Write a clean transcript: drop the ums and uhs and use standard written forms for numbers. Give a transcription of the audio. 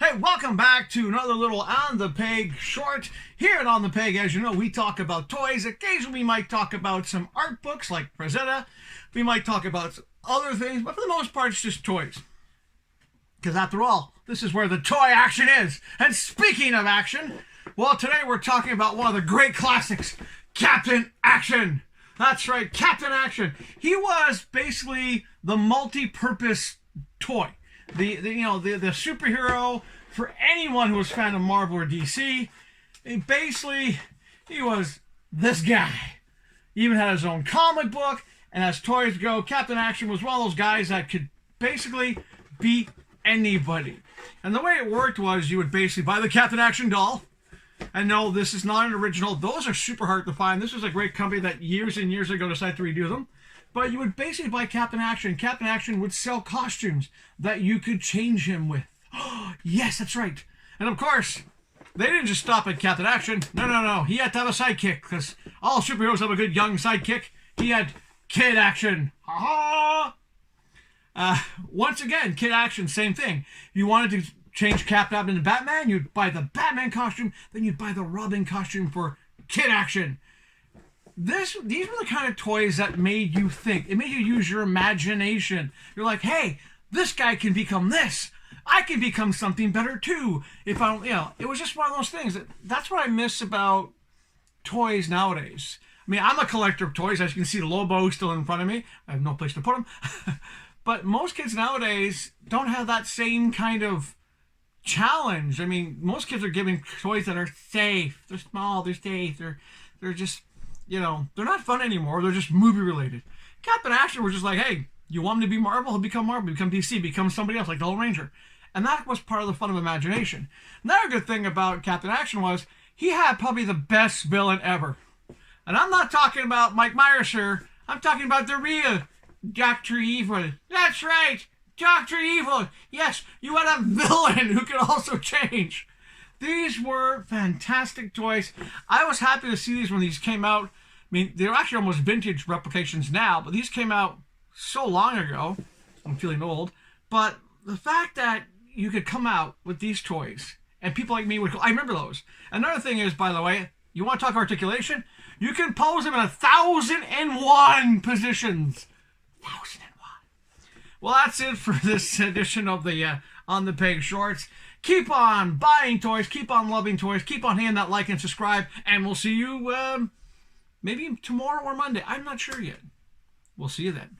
Hey, welcome back to another little On the Peg short. Here at On the Peg, as you know, we talk about toys. Occasionally we might talk about some art books like Frazetta. We might talk about other things, but for the most part, it's just toys. Because after all, this is where the toy action is. And speaking of action, well, today we're talking about one of the great classics, Captain Action. That's right, Captain Action. He was basically the multi-purpose toy. The superhero for anyone who was a fan of Marvel or DC. He was this guy. He even had his own comic book, and as toys go, Captain Action was one of those guys that could basically beat anybody. And the way it worked was you would basically buy the Captain Action doll. And no, this is not an original. Those are super hard to find. This was a great company that years and years ago decided to redo them. But you would basically buy Captain Action. Captain Action would sell costumes that you could change him with. Yes, that's right. And of course, they didn't just stop at Captain Action. No. He had to have a sidekick, because all superheroes have a good young sidekick. He had Kid Action. Once again, Kid Action, same thing. If you wanted to change Captain into Batman, you'd buy the Batman costume, then you'd buy the Robin costume for Kid Action. These were the kind of toys that made you think. It made you use your imagination. You're like, hey, this guy can become this. I can become something better too. If I, it was just one of those things. That's what I miss about toys nowadays. I mean, I'm a collector of toys. As you can see, the Lobo still in front of me. I have no place to put him. But most kids nowadays don't have that same kind of challenge. I mean, most kids are giving toys that are safe. They're small. They're safe. They're just, they're not fun anymore. They're just movie related. Captain Action was just like, hey, you want him to be Marvel? He'll become Marvel, become DC, become somebody else like the Lone Ranger. And that was part of the fun of imagination. Another good thing about Captain Action was he had probably the best villain ever. And I'm not talking about Mike Myers here. I'm talking about the real Dr. Evil. That's right, Dr. Evil. Yes, you had a villain who could also change. These were fantastic toys. I was happy to see these when these came out. I mean, they're actually almost vintage replications now, but these came out so long ago. I'm feeling old. But the fact that you could come out with these toys, and people like me would go, I remember those. Another thing is, by the way, you want to talk articulation? You can pose them in 1,001 positions. 1,001. Well, that's it for this edition of the On the Peg Shorts. Keep on buying toys, keep on loving toys, keep on hitting that like and subscribe, and we'll see you maybe tomorrow or Monday. I'm not sure yet. We'll see you then.